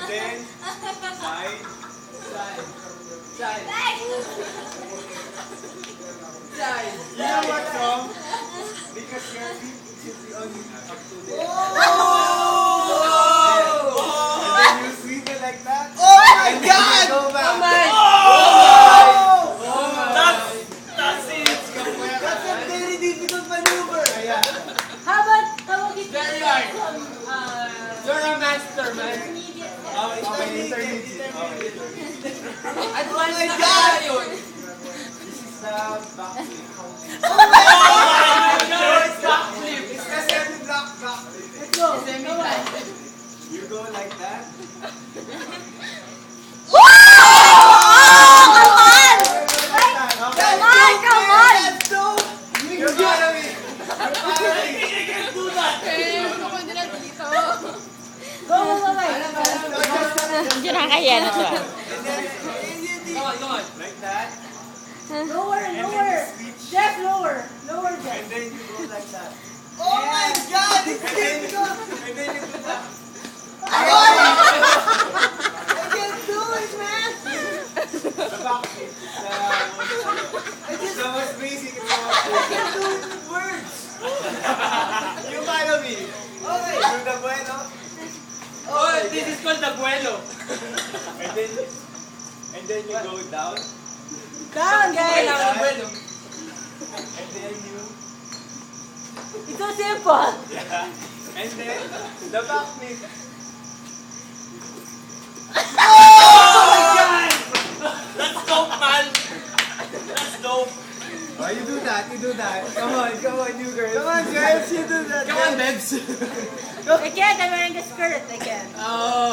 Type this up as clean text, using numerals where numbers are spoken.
then, side. Side. You know what, Tom? Because your feet should be only up to there. And then you sweep it like that. Oh my and then God! you go back. That's it! Capoeira. That's a very difficult maneuver. Yeah. How about if Very hard. some You're a master, man. intermediate Okay, intermediate. Okay. Advanced my na God! kaya yun. This is the back flip. Oh my God! It's backflip. It's the semi-block back flip. Let's go. Semi-blind. You go like that. Let's go! You're following. You're following. I can't do that. Hindi na kaya na to. And then, Come on. like that. Lower, And then lower. you switch. Jeff, lower. Lower, Jeff. And then you go like that. Oh my God! It's And then, difficult! and then you do that. I can't do it, man! The back flip. It's the most basic. It's the most I basic. can't do it with words! You follow me. Okay. Do the bueno. Oh, this is called the vuelo. And then you go down. Down, guys. Kailangan vuelo. And then you. It's so simple. Yeah. And then the back flip. Oh my God! That's dope, man. That's dope. Oh, you do that. You do that. Come on, you girls. Come on, girls, you do that. Come on, babes. I can't. I'm wearing a skirt. I can't. Oh.